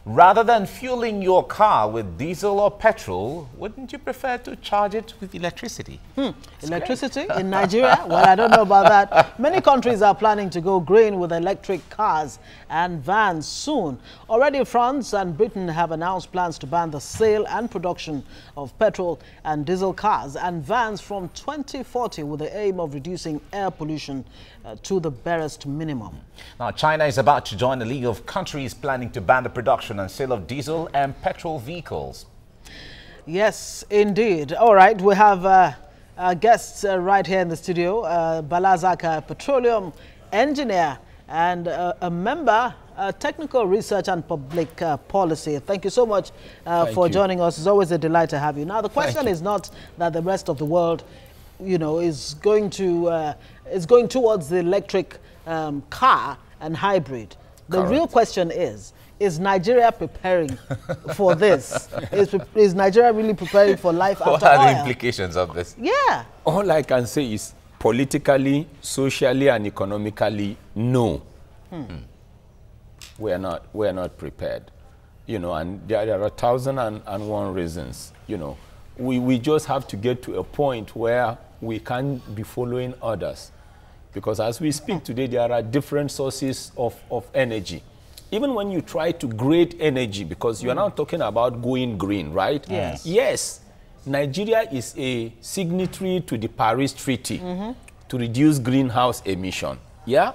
Rather than fueling your car with diesel or petrol, wouldn't you prefer to charge it with electricity? Electricity in Nigeria? Well, I don't know about that. Many countries are planning to go green with electric cars and vans soon. Already France and Britain have announced plans to ban the sale and production of petrol and diesel cars and vans from 2040 with the aim of reducing air pollution to the barest minimum. Now, China is about to join a league of countries planning to ban the production and sale of diesel and petrol vehicles. Yes, indeed. All right, we have guests right here in the studio, Balazaka, petroleum engineer and a member, technical research and public policy. Thank you so much for joining us. It's always a delight to have you. Now, the question is not that the rest of the world, you know, is going towards the electric car and hybrid. The real question is Nigeria preparing for this? Is Nigeria really preparing for life after oil? What are the implications of this? Yeah. All I can say is politically, socially, and economically, no. We are not prepared. You know, and there are 1,001 reasons. You know, we just have to get to a point where we can't be following others. Because as we speak today, there are different sources of energy. Even when you try to grade energy, because you are now talking about going green, right? Yes. Yes, Nigeria is a signatory to the Paris Treaty to reduce greenhouse emission. Yeah?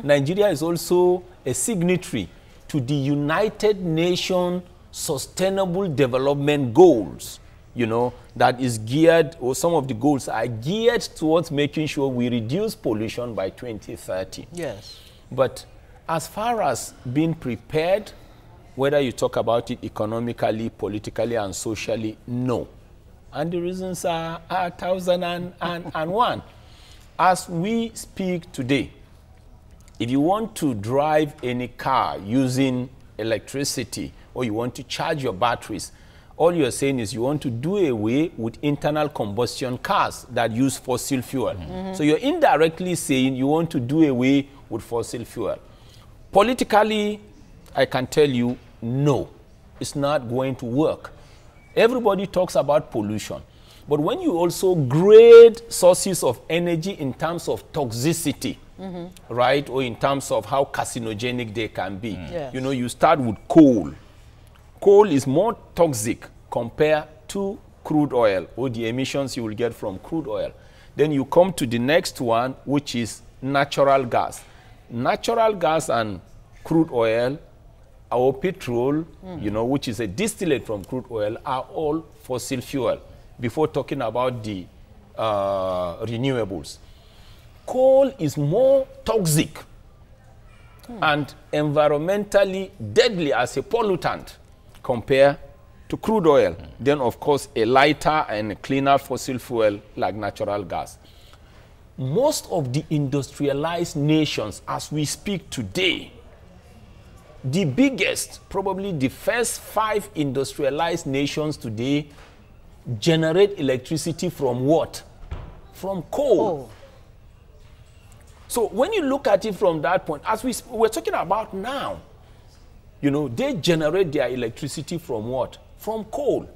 Nigeria is also a signatory to the United Nations Sustainable Development Goals, you know, that is geared, or some of the goals are geared towards making sure we reduce pollution by 2030. Yes. But as far as being prepared, whether you talk about it economically, politically, and socially, no. And the reasons are 1,001. As we speak today, if you want to drive any car using electricity, or you want to charge your batteries, all you're saying is you want to do away with internal combustion cars that use fossil fuel. So you're indirectly saying you want to do away with fossil fuel. Politically, I can tell you, no, it's not going to work. Everybody talks about pollution. But when you also grade sources of energy in terms of toxicity, right, or in terms of how carcinogenic they can be, you know, you start with coal. Coal is more toxic compared to crude oil, or the emissions you will get from crude oil. Then you come to the next one, which is natural gas. Natural gas and crude oil, or petrol, you know, which is a distillate from crude oil, are all fossil fuel, before talking about the renewables. Coal is more toxic and environmentally deadly as a pollutant compared to crude oil. Then, of course, a lighter and a cleaner fossil fuel like natural gas. Most of the industrialized nations, as we speak today, the biggest, probably the first 5 industrialized nations today, generate electricity from what? From coal. So when you look at it from that point, as we're talking about now, you know, they generate their electricity from what? From coal.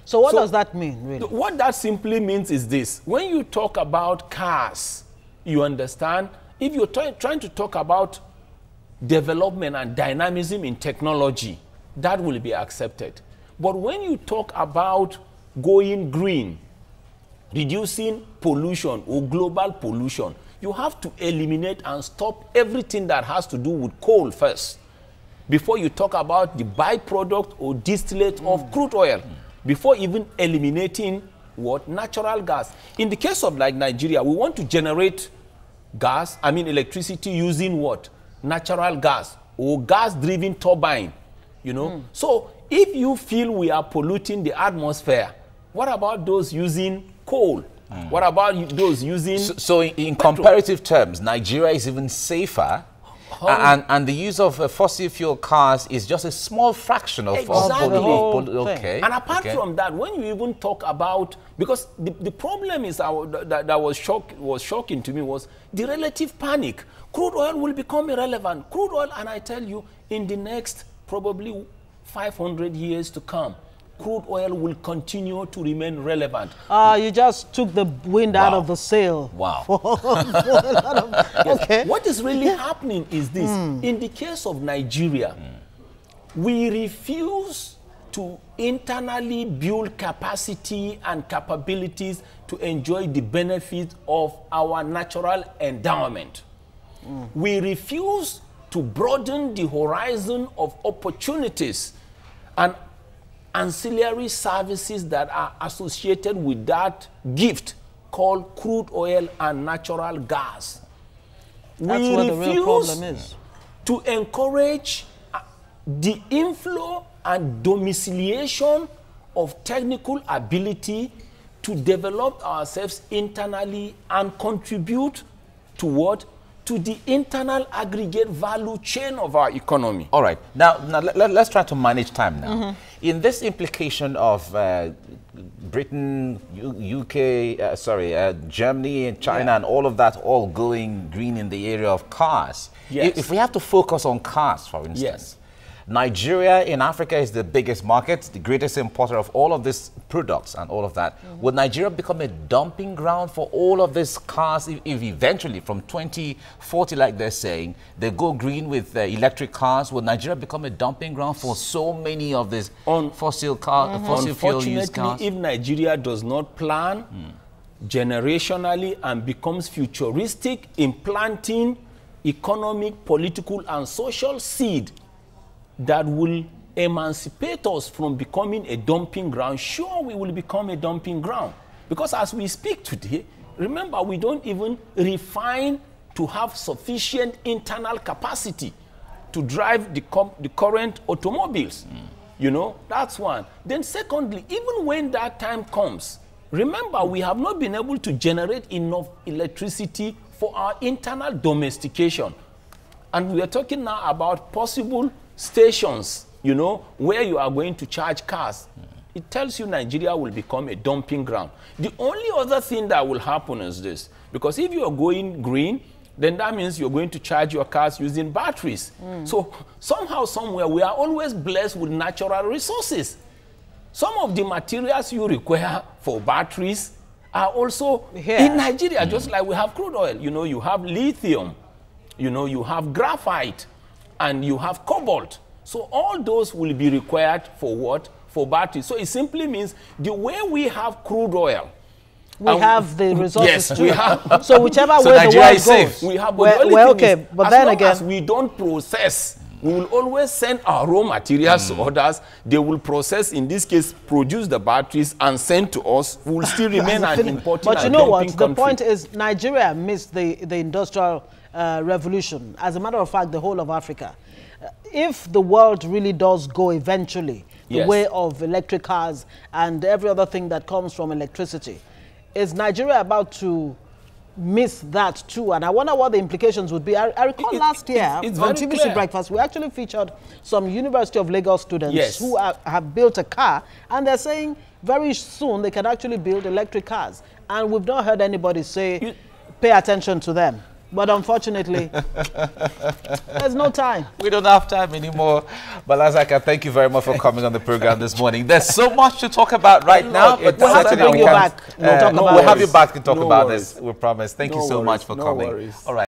So what does that mean, really? What that simply means is this. When you talk about cars, you understand, if you're trying to talk about development and dynamism in technology, that will be accepted. But when you talk about going green, reducing pollution or global pollution, you have to eliminate and stop everything that has to do with coal first, before you talk about the byproduct or distillate of crude oil, before even eliminating what? Natural gas. In the case of like Nigeria, we want to generate gas, electricity using what? Natural gas or gas-driven turbine, you know. So if you feel we are polluting the atmosphere, what about those using coal? What about those using So in comparative terms, Nigeria is even safer, and the use of fossil fuel cars is just a small fraction of okay. And apart from that, when you even talk about, because the problem is that was shocking to me was the relative panic. Crude oil will become irrelevant. Crude oil, and I tell you, in the next probably 500 years to come, crude oil will continue to remain relevant. You just took the wind out of the sail. Wow. Okay. What is really happening is this. In the case of Nigeria, we refuse to internally build capacity and capabilities to enjoy the benefits of our natural endowment. We refuse to broaden the horizon of opportunities and ancillary services that are associated with that gift called crude oil and natural gas. That's what the real problem is. To encourage the inflow and domiciliation of technical ability to develop ourselves internally and contribute to what? To the internal aggregate value chain of our economy. All right. Now let's try to manage time now. In this implication of Britain, UK, Germany and China and all of that all going green in the area of cars. Yes. If we have to focus on cars, for instance. Yes. Nigeria in Africa is the biggest market, the greatest importer of all of these products and all of that. Would Nigeria become a dumping ground for all of these cars if eventually from 2040, like they're saying, they go green with electric cars? Would Nigeria become a dumping ground for so many of these fossil fuel used cars? If Nigeria does not plan generationally and becomes futuristic in planting economic, political, and social seed that will emancipate us from becoming a dumping ground, sure, we will become a dumping ground. Because as we speak today, remember, we don't even refine to have sufficient internal capacity to drive the current automobiles. You know, that's one. Then secondly, even when that time comes, remember, we have not been able to generate enough electricity for our internal domestication. And we are talking now about possible stations, you know, where you are going to charge cars. It tells you Nigeria will become a dumping ground. The only other thing that will happen is this, because if you are going green, then that means you're going to charge your cars using batteries. So somehow, somewhere, we are always blessed with natural resources. Some of the materials you require for batteries are also in Nigeria, just like we have crude oil. You know, you have lithium, you know, you have graphite, and you have cobalt. So all those will be required for what? For batteries. So it simply means the way we have crude oil, we have the resources. Yes, we have. So whichever way Nigeria the world is safe. We have, okay, but then again, as we don't process, we will always send our raw materials to others. They will process, in this case, produce the batteries and send to us. We will still remain an importing. But you know what? The point is, Nigeria missed the industrial revolution. As a matter of fact, the whole of Africa. If the world really does go eventually the way of electric cars and every other thing that comes from electricity, is Nigeria about to miss that too? And I wonder what the implications would be. I recall last year on TVC Breakfast, we actually featured some University of Lagos students who have built a car, and they're saying very soon they can actually build electric cars. And we've not heard anybody say, pay attention to them. But unfortunately, there's no time. We don't have time anymore. But Lazaka, thank you very much for coming on the program this morning. There's so much to talk about right now. But we'll have to bring you back. We'll have you back to talk about this. We promise. Thank you so much for coming. All right.